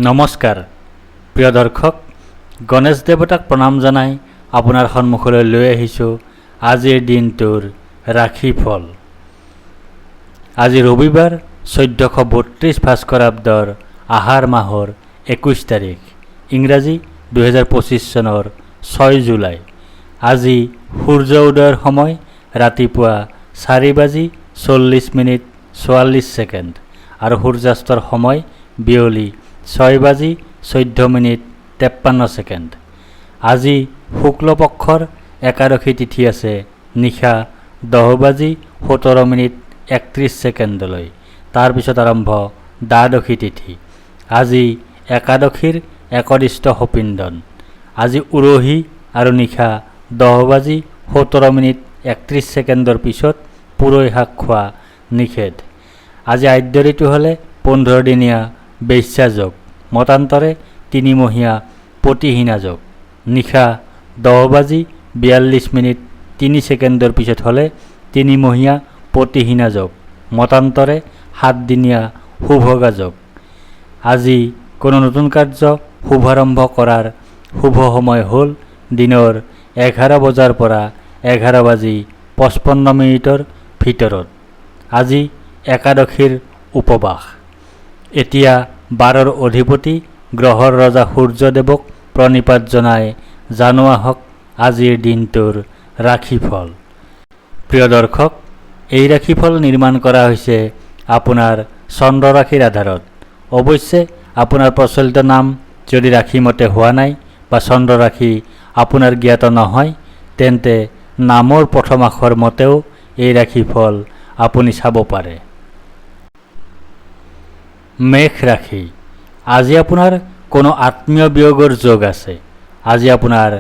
নমস্কাৰ প্ৰিয় দৰ্শক, গণেশ দেৱতাক প্ৰণাম জনাই আপোনাৰ সন্মুখলৈ লৈ আহিছোঁ আজিৰ দিনটোৰ ৰাশিফল। আজি ৰবিবাৰ 1432 ভাস্কৰাব্দৰ আহাৰ মাহৰ 21 তাৰিখ, ইংৰাজী 2025 চনৰ 6 জুলাই। আজি সূৰ্য উদয়ৰ সময় ৰাতিপুৱা 4:40:44 আৰু সূৰ্যাস্তৰ সময় বিয়লি 6:14:53। আজি শুক্লপক্ষৰ একাদশী তিথি আছে নিশা 10:17:31। তাৰপিছত আৰম্ভ দ্বাদশী তিথি। আজি একাদশীৰ একদিষ্ট সপিন্দন। আজি উৰহী আৰু নিশা 10:17:31 পিছত পুৰৈ শাক খোৱা নিষেধ। আজি আদ্য ঋতু হ'লে 15 দিনীয়া বেশ্যা যোগ, মতান্তৰে 3 মহীয়া পতিহীনা যোগ। নিশা 10:42:03 পিছত হ'লে 3 মহীয়া পতিহীনা যোগ, মতান্তৰে 7 দিনীয়া শুভগা যোগ। আজি কোনো নতুন কাৰ্য শুভাৰম্ভ কৰাৰ শুভ সময় হ'ল দিনৰ 11 বজাৰ পৰা 11:55 ভিতৰত। আজি একাদশীৰ উপবাস। এতিয়া 12ৰ অধিপতি গ্ৰহৰ ৰজা সূৰ্যদেৱক প্ৰণিপাত জনাই জানো আহক আজিৰ দিনটোৰ ৰাশিফল। প্ৰিয় দৰ্শক, এই ৰাশিফল নিৰ্মাণ কৰা হৈছে আপোনাৰ চন্দ্ৰ ৰাশিৰ আধাৰত। অৱশ্যে আপোনাৰ প্ৰচলিত নাম যদি ৰাশিমতে হোৱা নাই বা চন্দ্ৰ ৰাশি আপোনাৰ জ্ঞাত নহয়, তেন্তে নামৰ প্ৰথম আখৰ মতেও এই ৰাশিফল আপুনি চাব পাৰে। মেষ ৰাশি। আজি আপোনাৰ কোনো আত্মীয় বিয়োগৰ যোগ আছে। আজি আপোনাৰ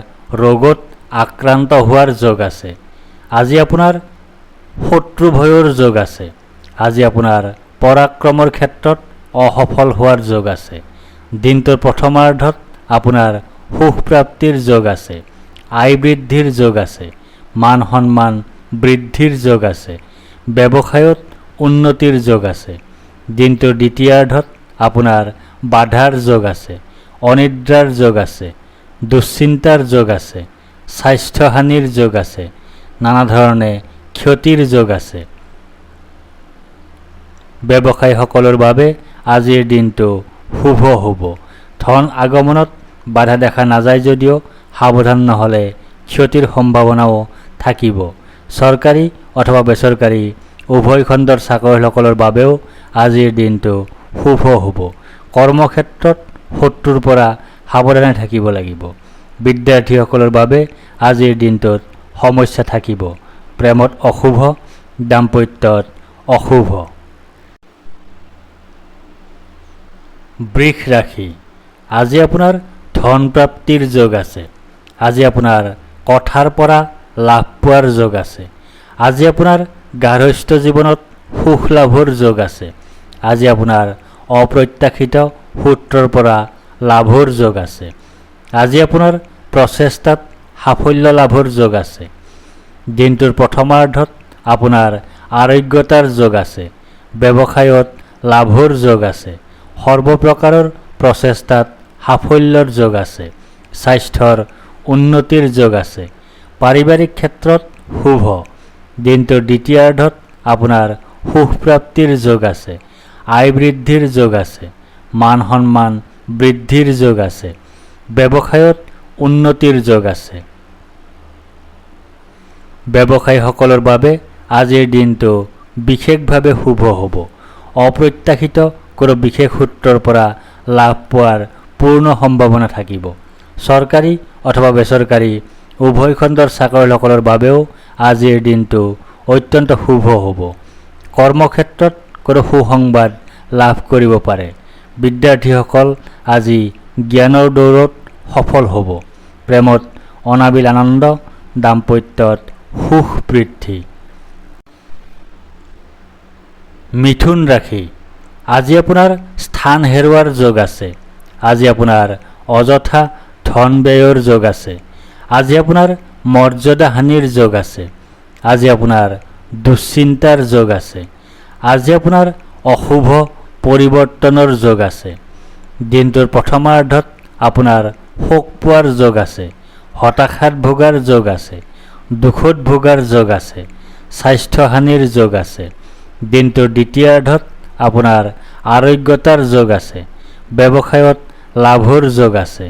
ৰোগত আক্ৰান্ত হোৱাৰ যোগ আছে। আজি আপোনাৰ শত্ৰু ভয়ৰ যোগ আছে। আজি আপোনাৰ পৰাক্ৰমৰ ক্ষেত্ৰত অসফল হোৱাৰ যোগ আছে। দিনটোৰ প্ৰথমাৰ্ধত আপোনাৰ সুখ প্ৰাপ্তিৰ যোগ আছে। আয় বৃদ্ধিৰ যোগ আছে। মান সন্মান বৃদ্ধিৰ যোগ আছে। ব্যৱসায়ত উন্নতিৰ যোগ আছে। দিনটোৰ দ্বিতীয়াৰ্ধত আপোনাৰ বাধাৰ যোগ আছে। অনিদ্ৰাৰ যোগ আছে। দুশ্চিন্তাৰ যোগ আছে। স্বাস্থ্যহানিৰ যোগ আছে। নানা ধৰণে ক্ষতিৰ যোগ আছে। ব্যৱসায়ীসকলৰ বাবে আজিৰ দিনটো শুভ হ'ব। ধন আগমনত বাধা দেখা নাযায় যদিও সাৱধান নহ'লে ক্ষতিৰ সম্ভাৱনাও থাকিব। চৰকাৰী অথবা বেচৰকাৰী উভয় খণ্ডৰ চাকৰিয়ালসকলৰ বাবেও আজিৰ দিনটো শুভ হ'ব। কৰ্মক্ষেত্ৰত শত্ৰুৰ পৰা সাৱধানে থাকিব লাগিব। বিদ্যাৰ্থীসকলৰ বাবে আজিৰ দিনটোত সমস্যা থাকিব। প্ৰেমত অশুভ, দাম্পত্যত অশুভ। বৃষ ৰাশি। আজি আপোনাৰ ধন প্ৰাপ্তিৰ যোগ আছে। আজি আপোনাৰ কথাৰ পৰা লাভ পোৱাৰ যোগ আছে। আজি আপোনাৰ গাৰ্হস্থ্য জীৱনত সুখ লাভৰ যোগ আছে। আজি আপোনাৰ অপ্ৰত্যাশিত সূত্ৰৰ পৰা লাভৰ যোগ আছে। আজি আপোনাৰ প্ৰচেষ্টাত সাফল্য লাভৰ যোগ আছে। দিনটোৰ প্ৰথমাৰ্ধত আপোনাৰ আৰোগ্যতাৰ যোগ আছে। ব্যৱসায়ত লাভৰ যোগ আছে। সৰ্বপ্ৰকাৰৰ প্ৰচেষ্টাত সাফল্যৰ যোগ আছে। স্বাস্থ্যৰ উন্নতিৰ যোগ আছে। পাৰিবাৰিক ক্ষেত্ৰত শুভ। দিনটোৰ দ্বিতীয়াৰ্ধত আপোনাৰ সুখ প্ৰাপ্তিৰ যোগ আছে। আয় বৃদ্ধিৰ যোগ আছে। মান সন্মান বৃদ্ধিৰ যোগ আছে। ব্যৱসায়ত উন্নতিৰ যোগ আছে। ব্যৱসায়ীসকলৰ বাবে আজিৰ দিনটো বিশেষভাৱে শুভ হ'ব। অপ্ৰত্যাশিত কোনো বিশেষ সূত্ৰৰ পৰা লাভ পোৱাৰ পূৰ্ণ সম্ভাৱনা থাকিব। চৰকাৰী অথবা বেচৰকাৰী উভয় খণ্ডৰ চাকৰিয়ালসকলৰ বাবেও আজিৰ দিনটো অত্যন্ত শুভ হ'ব। কৰ্মক্ষেত্ৰত কোনো সুসংবাদ লাভ কৰিব পাৰে। বিদ্যাৰ্থীসকল আজি জ্ঞানৰ দৌৰত সফল হ'ব। প্ৰেমত অনাবিল আনন্দ, দাম্পত্যত সুখ বৃদ্ধি। মিথুন ৰাশি। আজি আপোনাৰ স্থান হেৰুৱাৰ যোগ আছে। আজি আপোনাৰ অযথা ধন ব্যয়ৰ যোগ আছে। আজি আপোনাৰ মৰ্যাদা হানিৰ যোগ আছে। আজি আপোনাৰ দুশ্চিন্তাৰ যোগ আছে। আজি আপোনাৰ অশুভ পৰিৱৰ্তনৰ যোগ আছে। দিনটোৰ প্ৰথমাৰ্ধত আপোনাৰ শোক পোৱাৰ যোগ আছে, হতাশাত ভোগাৰ যোগ আছে, দুখত ভোগাৰ যোগ আছে, স্বাস্থ্যহানিৰ যোগ আছে। দিনটোৰ দ্বিতীয়াৰ্ধত আপোনাৰ আৰোগ্যতাৰ যোগ আছে, ব্যৱসায়ত লাভৰ যোগ আছে,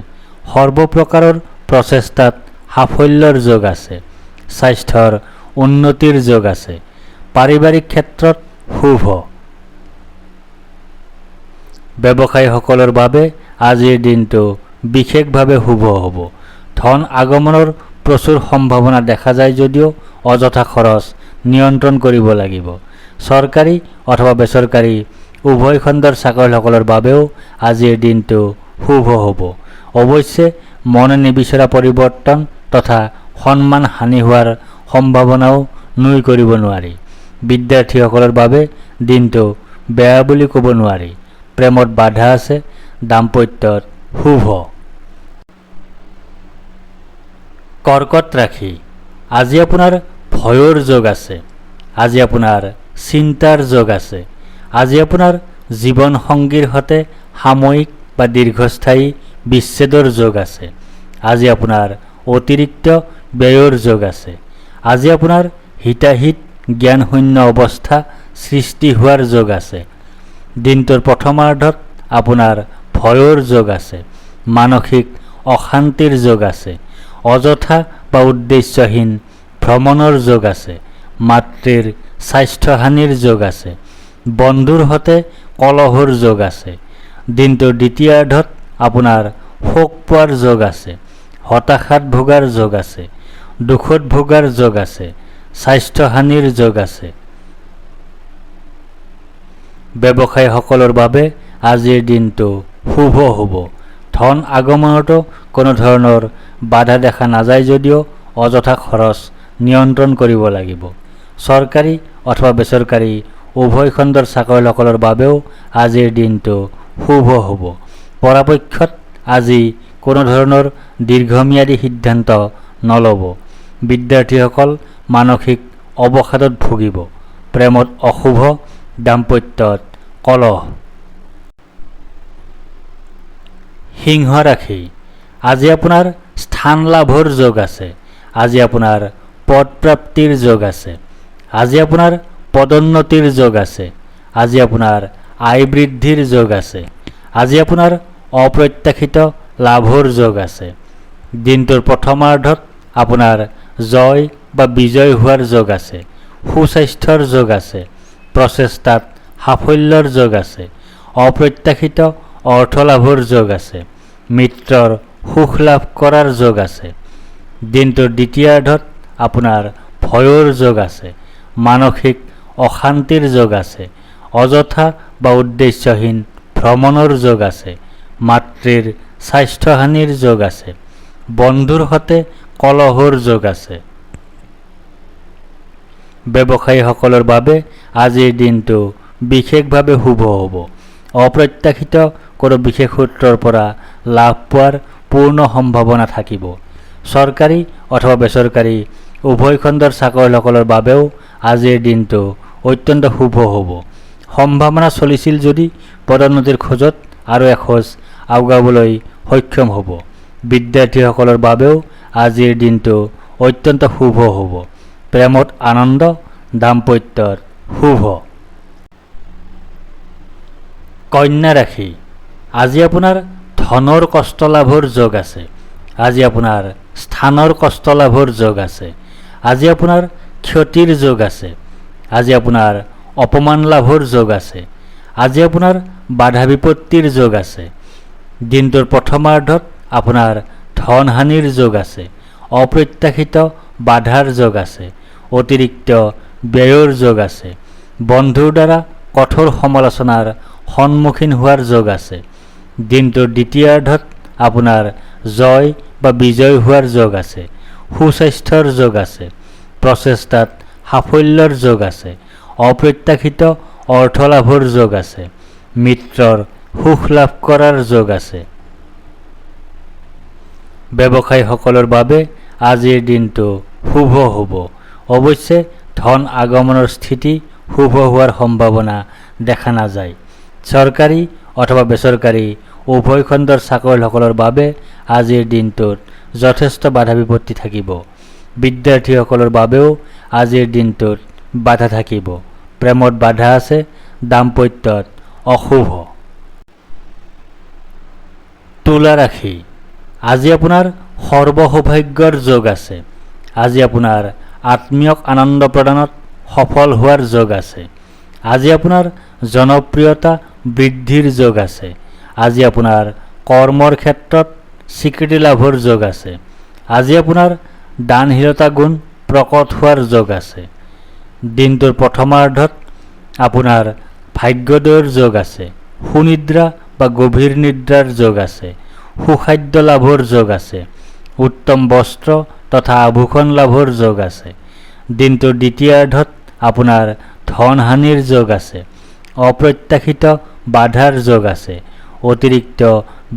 সৰ্বপ্ৰকাৰৰ প্ৰচেষ্টাত সাফল্যৰ যোগ আছে, স্বাস্থ্যৰ উন্নতিৰ যোগ আছে, পাৰিবাৰিক ক্ষেত্ৰত শুভ। ব্যৱসায়ীসকলৰ বাবে আজিৰ দিনটো বিশেষভাৱে শুভ হ'ব। ধন আগমনৰ প্ৰচুৰ সম্ভাৱনা দেখা যায় যদিও অযথা খৰচ নিয়ন্ত্ৰণ কৰিব লাগিব। চৰকাৰী অথবা বেচৰকাৰী উভয় খণ্ডৰ চাকৰিয়ালসকলৰ বাবেও আজিৰ দিনটো শুভ হ'ব। অৱশ্যে মনে নিবিচৰা পৰিৱৰ্তন তথা সন্মান হানি হোৱাৰ সম্ভাৱনাও নুই কৰিব নোৱাৰি। বিদ্যাৰ্থীসকলৰ বাবে দিনটো বেয়া বুলি ক'ব নোৱাৰি। প্ৰেমত বাধা আছে, দাম্পত্যত শুভ। কৰ্কট ৰাশি, আজি আপোনাৰ ভয়ৰ যোগ আছে, আজি আপোনাৰ চিন্তাৰ যোগ আছে, আজি আপোনাৰ জীৱন সংগীৰ সৈতে সাময়িক বা দীৰ্ঘস্থায়ী বিচ্ছেদৰ যোগ আছে, আজি আপোনাৰ অতিৰিক্ত ব্যয়ৰ যোগ আছে, আজি আপোনাৰ হিতাহিত জ্ঞানশূন্য অৱস্থা সৃষ্টি হোৱাৰ যোগ আছে। দিনটোৰ প্ৰথমাৰ্ধত আপোনাৰ ভয়ৰ যোগ আছে, মানসিক অশান্তিৰ যোগ আছে, অযথা বা উদ্দেশ্যহীন ভ্ৰমণৰ যোগ আছে, মাতৃৰ স্বাস্থ্যহানিৰ যোগ আছে, বন্ধুৰ সৈতে কলহৰ যোগ আছে। দিনটোৰ দ্বিতীয়াৰ্ধত আপোনাৰ শোক পোৱাৰ যোগ আছে, হতাশাত ভোগাৰ যোগ আছে, দুখত ভোগাৰ যোগ আছে, স্বাস্থ্যহানিৰ যোগ আছে। ব্যৱসায়ীসকলৰ বাবে আজিৰ দিনটো শুভ হ'ব। ধন আগমনতো কোনো ধৰণৰ বাধা দেখা নাযায় যদিও অযথা খৰচ নিয়ন্ত্ৰণ কৰিব লাগিব। চৰকাৰী অথবা বেচৰকাৰী উভয় খণ্ডৰ চাকৰিয়ালসকলৰ বাবেও আজিৰ দিনটো শুভ হ'ব। পৰাপক্ষত আজি কোনো ধৰণৰ দীৰ্ঘম্যাদী সিদ্ধান্ত নল'ব। বিদ্যাৰ্থীসকল মানসিক অৱসাদত ভুগিব। প্ৰেমত অশুভ, দাম্পত্যত কলহ। সিংহ ৰাশি, আজি আপোনাৰ স্থান লাভৰ যোগ আছে, আজি আপোনাৰ পদ প্ৰাপ্তিৰ যোগ আছে, আজি আপোনাৰ পদোন্নতিৰ যোগ আছে, আজি আপোনাৰ আয় বৃদ্ধিৰ যোগ আছে, আজি আপোনাৰ অপ্ৰত্যাশিত লাভৰ যোগ আছে। দিনটোৰ প্ৰথমাৰ্ধত আপোনাৰ জয় বা বিজয় হোৱাৰ যোগ আছে, সুস্বাস্থ্যৰ যোগ আছে, প্ৰচেষ্টাত সাফল্যৰ যোগ আছে, অপ্ৰত্যাশিত অৰ্থ লাভৰ যোগ আছে, মিত্ৰৰ সুখ লাভ কৰাৰ যোগ আছে। দিনটোৰ দ্বিতীয়াৰ্ধত আপোনাৰ ভয়ৰ যোগ আছে, মানসিক অশান্তিৰ যোগ আছে, অযথা বা উদ্দেশ্যহীন ভ্ৰমণৰ যোগ আছে, মাতৃৰ স্বাস্থ্যহানিৰ যোগ আছে, বন্ধুৰ সৈতে কলহৰ যোগ আছে। ব্যৱসায়ীসকলৰ বাবে আজিৰ দিনটো বিশেষভাৱে শুভ হ'ব। অপ্ৰত্যাশিত কোনো বিশেষ সূত্ৰৰ পৰা লাভ পোৱাৰ পূৰ্ণ সম্ভাৱনা থাকিব। চৰকাৰী অথবা বেচৰকাৰী উভয় খণ্ডৰ চাকৰিয়ালসকলৰ বাবেও আজিৰ দিনটো অত্যন্ত শুভ হ'ব। সম্ভাৱনা চলিছিল যদি পদোন্নতিৰ খোজত আৰু এখোজ আগুৱাবলৈ সক্ষম হ'ব। বিদ্যাৰ্থীসকলৰ বাবেও আজিৰ দিনটো অত্যন্ত শুভ হ'ব। প্ৰেমত আনন্দ, দাম্পত্যত শুভ। কন্যা ৰাশি, আজি আপোনাৰ ধনৰ কষ্ট লাভৰ যোগ আছে, আজি আপোনাৰ স্থানৰ কষ্ট লাভৰ যোগ আছে, আজি আপোনাৰ ক্ষতিৰ যোগ আছে, আজি আপোনাৰ অপমান লাভৰ যোগ আছে, আজি আপোনাৰ বাধা বিপত্তিৰ যোগ আছে। দিনটোৰ প্ৰথমাৰ্ধত আপোনাৰ ধন হানিৰ যোগ আছে, অপ্ৰত্যাশিত বাধাৰ যোগ আছে, অতিৰিক্ত ব্যয়ৰ যোগ আছে, বন্ধুৰ দ্বাৰা কঠোৰ সমালোচনাৰ সন্মুখীন হোৱাৰ যোগ আছে। দিনটোৰ দ্বিতীয়াৰ্ধত আপোনাৰ জয় বা বিজয় হোৱাৰ যোগ আছে, সুস্বাস্থ্যৰ যোগ আছে, প্ৰচেষ্টাত সাফল্যৰ যোগ আছে, অপ্ৰত্যাশিত অৰ্থ লাভৰ যোগ আছে, মিত্ৰৰ সুখ লাভ কৰাৰ যোগ আছে। ব্যৱসায়ীসকলৰ বাবে আজিৰ দিনটো শুভ হ'ব। অৱশ্যে ধন আগমনৰ স্থিতি শুভ হোৱাৰ সম্ভাৱনা দেখা নাযায়। চৰকাৰী অথবা বেচৰকাৰী উভয় খণ্ডৰ চাকৰিয়ালসকলৰ বাবে আজিৰ দিনটোত যথেষ্ট বাধা বিপত্তি থাকিব। বিদ্যাৰ্থীসকলৰ বাবেও আজিৰ দিনটোত বাধা থাকিব। প্ৰেমত বাধা আছে, দাম্পত্যত অশুভ। তুলা ৰাশি, আজি আপোনাৰ সৰ্বসৌভাগ্যৰ যোগ আছে। আজি আপোনাৰ আত্মীয়ক আনন্দ প্ৰদানত সফল হোৱাৰ যোগ আছে। আজি আপোনাৰ জনপ্ৰিয়তা বৃদ্ধিৰ যোগ আছে। আজি আপোনাৰ কৰ্মৰ ক্ষেত্ৰত স্বীকৃতি লাভৰ যোগ আছে। আজি আপোনাৰ দানশীলতা গুণ প্ৰকট হোৱাৰ যোগ আছে। দিনটোৰ প্ৰথমাৰ্ধত আপোনাৰ ভাগ্যোদয়ৰ যোগ আছে। সুনিদ্ৰা বা গভীৰ নিদ্ৰাৰ যোগ আছে। সুখাদ্য লাভৰ যোগ আছে। উত্তম বস্ত্ৰ তথা আভূষণ লাভৰ যোগ আছে। দিনটোৰ দ্বিতীয়াৰ্ধত আপোনাৰ ধন হানিৰ যোগ আছে। অপ্ৰত্যাশিত বাধাৰ যোগ আছে। অতিৰিক্ত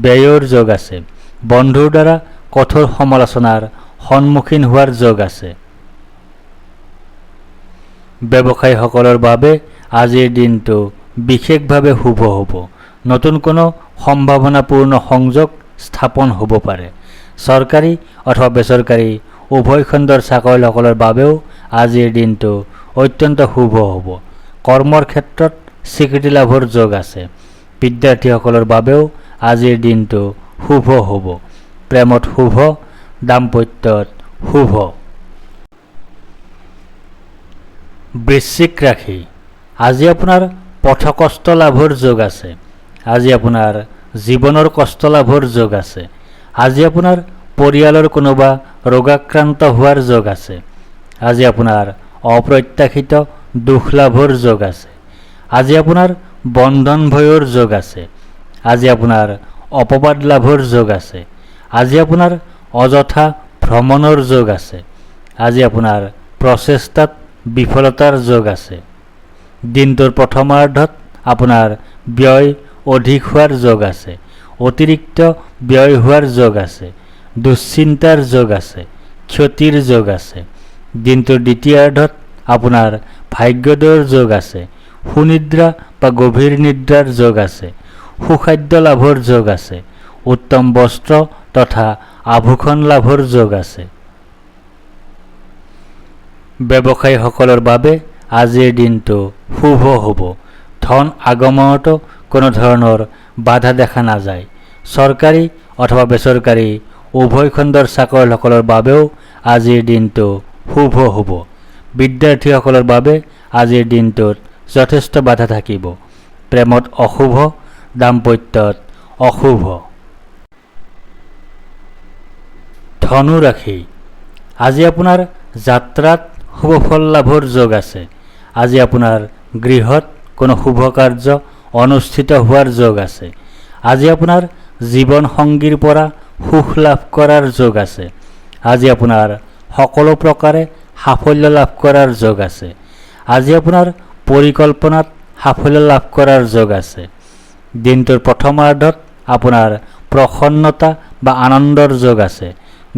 ব্যয়ৰ যোগ আছে। বন্ধুৰ দ্বাৰা কঠোৰ সমালোচনাৰ সন্মুখীন হোৱাৰ যোগ আছে। ব্যৱসায়ীসকলৰ বাবে আজিৰ দিনটো বিশেষভাৱে শুভ হ'ব। নতুন কোনো সম্ভাৱনাপূৰ্ণ সংযোগ স্থাপন হ'ব পাৰে। চৰকাৰী অথবা বেচৰকাৰী উভয় খণ্ডৰ চাকৰিয়ালসকলৰ বাবেও আজিৰ দিনটো অত্যন্ত শুভ হ'ব। কৰ্মৰ ক্ষেত্ৰত স্বীকৃতি লাভৰ যোগ আছে। বিদ্যাৰ্থীসকলৰ বাবেও আজিৰ দিনটো শুভ হ'ব। প্ৰেমত শুভ, দাম্পত্যত শুভ। বৃশ্চিক ৰাশি, আজি আপোনাৰ পথকষ্ট লাভৰ যোগ আছে। আজি আপোনাৰ জীৱনৰ কষ্ট লাভৰ যোগ আছে। আজি আপোনাৰ পৰিয়ালৰ কোনোবা ৰোগাক্ৰান্ত হোৱাৰ যোগ আছে। আজি আপোনাৰ অপ্ৰত্যাশিত দুখ লাভৰ যোগ আছে। আজি আপোনাৰ বন্ধন ভয়ৰ যোগ আছে। আজি আপোনাৰ অপবাদ লাভৰ যোগ আছে। আজি আপোনাৰ অযথা ভ্ৰমণৰ যোগ আছে। আজি আপোনাৰ প্ৰচেষ্টাত বিফলতাৰ যোগ আছে। দিনটোৰ প্ৰথমাৰ্ধত আপোনাৰ ব্যয় অধিক হোৱাৰ যোগ আছে। অতিৰিক্ত ব্যয় হোৱাৰ যোগ আছে। দুশ্চিন্তাৰ যোগ আছে। ক্ষতিৰ যোগ আছে। দিনটোৰ দ্বিতীয়াৰ্ধত আপোনাৰ ভাগ্যোদয়ৰ যোগ আছে। সুনিদ্ৰা বা গভীৰ নিদ্ৰাৰ যোগ আছে। সুখাদ্য লাভৰ যোগ আছে। উত্তম বস্ত্ৰ তথা আভূষণ লাভৰ যোগ আছে। ব্যৱসায়ীসকলৰ বাবে আজিৰ দিনটো শুভ হ'ব। ধন আগমনতো কোনো ধৰণৰ বাধা দেখা নাযায়। চৰকাৰী অথবা বেচৰকাৰী উভয় খণ্ডৰ চাকৰিয়ালসকলৰ বাবেও আজিৰ দিনটো শুভ হ'ব। বিদ্যাৰ্থীসকলৰ বাবে আজিৰ দিনটোত যথেষ্ট বাধা থাকিব। প্ৰেমত অশুভ, দাম্পত্যত অশুভ। ধনু ৰাশি, আজি আপোনাৰ যাত্ৰাত শুভ ফল লাভৰ যোগ আছে। আজি আপোনাৰ গৃহত কোনো শুভ কাৰ্য অনুষ্ঠিত হোৱাৰ যোগ আছে। আজি আপোনাৰ জীৱন সংগীৰ পৰা সুখ লাভ কৰাৰ যোগ আছে। আজি আপোনাৰ সকলো প্ৰকাৰে সাফল্য লাভ কৰাৰ যোগ আছে। আজি আপোনাৰ পৰিকল্পনাত সাফল্য লাভ কৰাৰ যোগ আছে। দিনটোৰ প্ৰথমাৰ্ধত আপোনাৰ প্ৰসন্নতা বা আনন্দৰ যোগ আছে।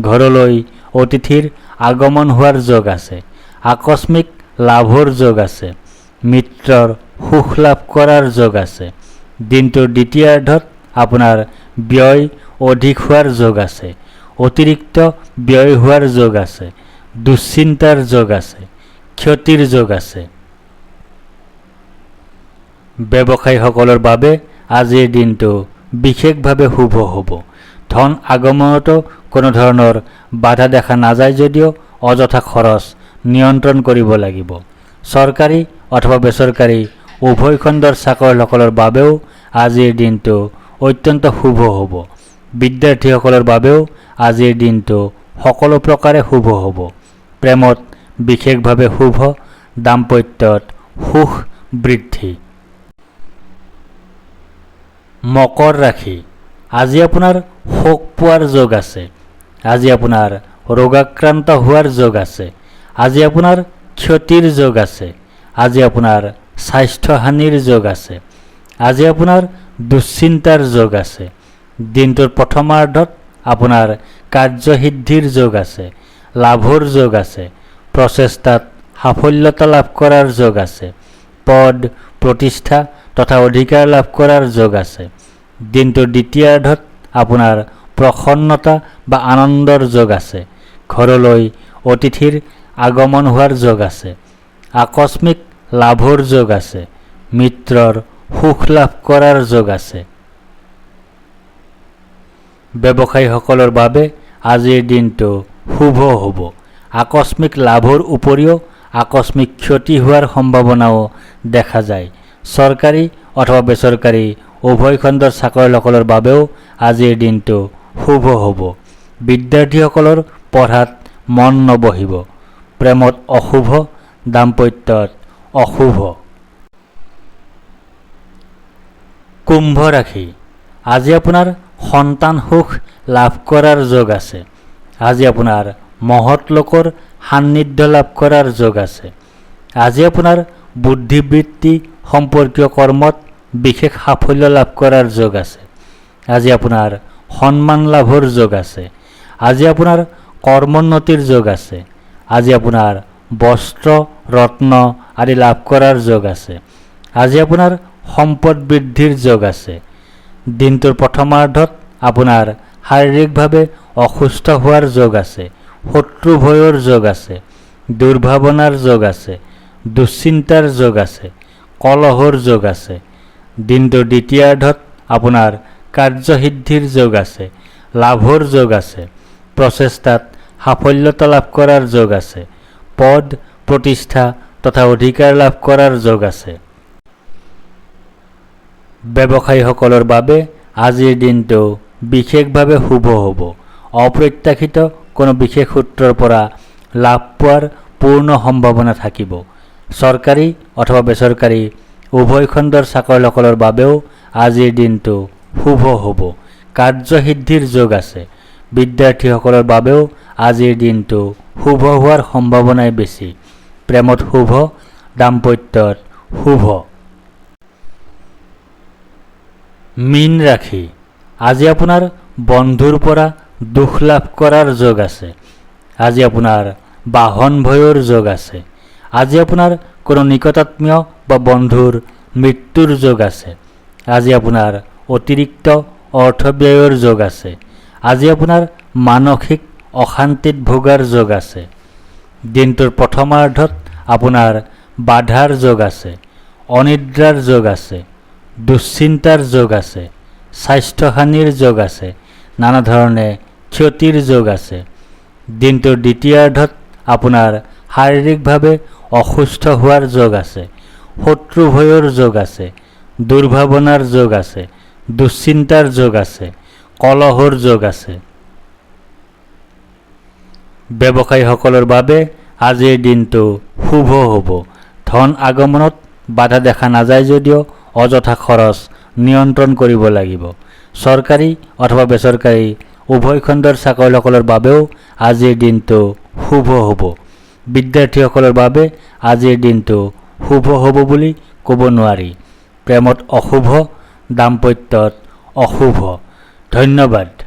ঘৰলৈ অতিথিৰ আগমন হোৱাৰ যোগ আছে। আকস্মিক লাভৰ যোগ আছে। মিত্ৰৰ সুখ লাভ কৰাৰ যোগ আছে। দিনটোৰ দ্বিতীয়াৰ্ধত আপোনাৰ ব্যয় অধিক হোৱাৰ যোগ আছে। অতিৰিক্ত ব্যয় হোৱাৰ যোগ আছে। দুশ্চিন্তাৰ যোগ আছে। ক্ষতিৰ যোগ আছে। ব্যৱসায়ীসকলৰ বাবে আজিৰ দিনটো বিশেষভাৱে শুভ হ'ব। ধন আগমনতো কোনো ধৰণৰ বাধা দেখা নাযায় যদিও অযথা খৰচ নিয়ন্ত্ৰণ কৰিব লাগিব। চৰকাৰী অথবা বেচৰকাৰী উভয় খণ্ডৰ চাকৰিয়ালসকলৰ বাবেও আজিৰ দিনটো অত্যন্ত শুভ হ'ব। বিদ্যাৰ্থীসকলৰ বাবেও আজিৰ দিনটো সকলো প্ৰকাৰে শুভ হ'ব। প্ৰেমত বিশেষভাৱে শুভ, দাম্পত্যত সুখ বৃদ্ধি। মকৰ ৰাশি, আজি আপোনাৰ শোক পোৱাৰ যোগ আছে। আজি আপোনাৰ ৰোগাক্ৰান্ত হোৱাৰ যোগ আছে। আজি আপোনাৰ ক্ষতিৰ যোগ আছে। আজি আপোনাৰ স্বাস্থ্যহানিৰ যোগ আছে। আজি আপোনাৰ দুশ্চিন্তাৰ যোগ আছে। দিনটোৰ প্ৰথমাৰ্ধত আপোনাৰ কাৰ্যসিদ্ধিৰ যোগ আছে। লাভৰ যোগ আছে। প্ৰচেষ্টাত সাফল্যতা লাভ কৰাৰ যোগ আছে। পদ, প্ৰতিষ্ঠা তথা অধিকাৰ লাভ কৰাৰ যোগ আছে। দিনটোৰ দ্বিতীয়াৰ্ধত আপোনাৰ প্ৰসন্নতা বা আনন্দৰ যোগ আছে। ঘৰলৈ অতিথিৰ আগমন হোৱাৰ যোগ আছে। আকস্মিক লাভৰ যোগ আছে। মিত্ৰৰ সুখ লাভ কৰাৰ যোগ আছে। ব্যৱসায়ীসকলৰ বাবে আজিৰ দিনটো শুভ হ'ব। আকস্মিক লাভৰ উপৰিও আকস্মিক ক্ষতি হোৱাৰ সম্ভাৱনাও দেখা যায়। চৰকাৰী অথবা বেচৰকাৰী উভয় খণ্ডৰ চাকৰিয়ালসকলৰ বাবেও আজিৰ দিনটো শুভ হ'ব। বিদ্যাৰ্থীসকলৰ পঢ়াত মন নবহিব। প্ৰেমত অশুভ, দাম্পত্যত অশুভ। কুম্ভ ৰাশি। আজি আপোনাৰ সন্তান সুখ লাভ কৰাৰ যোগ আছে। আজি আপোনাৰ মহৎ লোকৰ সান্নিধ্য লাভ কৰাৰ যোগ আছে। আজি আপোনাৰ বুদ্ধিবৃত্তি সম্পৰ্কীয় কৰ্মত বিশেষ সাফল্য লাভ কৰাৰ যোগ আছে। আজি আপোনাৰ সন্মান লাভৰ যোগ আছে। আজি আপোনাৰ কৰ্মোন্নতিৰ যোগ আছে। আজি আপোনাৰ বস্ত্ৰ ৰত্ন আদি লাভ কৰাৰ যোগ আছে। আজি আপোনাৰ সম্পদ বৃদ্ধিৰ যোগ আছে। দিনটোৰ প্ৰথমাৰ্ধত আপোনাৰ শাৰীৰিকভাৱে অসুস্থ হোৱাৰ যোগ আছে। শত্ৰু ভয়ৰ যোগ আছে। দুৰ্ভাৱনাৰ যোগ আছে। দুশ্চিন্তাৰ যোগ আছে। কলহৰ যোগ আছে। দিনটোৰ দ্বিতীয়াৰ্ধত আপোনাৰ কাৰ্যসিদ্ধিৰ যোগ আছে। লাভৰ যোগ আছে। প্ৰচেষ্টাত সাফল্যতা লাভ কৰাৰ যোগ আছে। পদ প্ৰতিষ্ঠা তথা অধিকাৰ লাভ কৰাৰ যোগ আছে। ব্যৱসায়ীসকলৰ বাবে আজিৰ দিনটো বিশেষভাৱে শুভ হ'ব। অপ্ৰত্যাশিত কোনো বিশেষ সূত্ৰৰ পৰা লাভ পোৱাৰ পূৰ্ণ সম্ভাৱনা থাকিব। চৰকাৰী অথবা বেচৰকাৰী উভয় খণ্ডৰ চাকৰিয়ালসকলৰ বাবেও আজিৰ দিনটো শুভ হ'ব। কাৰ্যসিদ্ধিৰ যোগ আছে। বিদ্যাৰ্থীসকলৰ বাবেও আজিৰ দিনটো শুভ হোৱাৰ সম্ভাৱনাই বেছি। প্ৰেমত শুভ, দাম্পত্যত শুভ। মীন ৰাশি। আজি আপোনাৰ বন্ধুৰ পৰা দুখ লাভ কৰাৰ যোগ আছে। আজি আপোনাৰ বাহন ভয়ৰ যোগ আছে। আজি আপোনাৰ কোনো নিকটাত্মীয় বা বন্ধুৰ মৃত্যুৰ যোগ আছে। আজি আপোনাৰ অতিৰিক্ত অৰ্থ ব্যয়ৰ যোগ আছে। আজি আপোনাৰ মানসিক অশান্তিত ভোগাৰ যোগ আছে। দিনটোৰ প্ৰথমাৰ্ধত আপোনাৰ বাধাৰ যোগ আছে। অনিদ্ৰাৰ যোগ আছে। দুশ্চিন্তাৰ যোগ আছে। স্বাস্থ্যহানিৰ যোগ আছে। নানা ধৰণে ক্ষতিৰ যোগ আছে। দিনটোৰ দ্বিতীয়াৰ্ধত আপোনাৰ শাৰীৰিকভাৱে অসুস্থ হোৱাৰ যোগ আছে। শত্ৰু ভয়ৰ যোগ আছে। দুৰ্ভাৱনাৰ যোগ আছে। দুশ্চিন্তাৰ যোগ আছে। কলহৰ যোগ আছে। ব্যৱসায়ীসকলৰ বাবে আজিৰ দিনটো শুভ হ'ব। ধন আগমনত বাধা দেখা নাযায় যদিও অযথা খৰচ নিয়ন্ত্ৰণ কৰিব লাগিব। চৰকাৰী অথবা বেচৰকাৰী উভয় খণ্ডৰ চাকৰিয়ালসকলৰ বাবেও আজিৰ দিনটো শুভ হ'ব। বিদ্যাৰ্থীসকলৰ বাবে আজিৰ দিনটো শুভ হ'ব বুলি ক'ব নোৱাৰি। প্ৰেমত অশুভ, দাম্পত্যত অশুভ। ধন্যবাদ।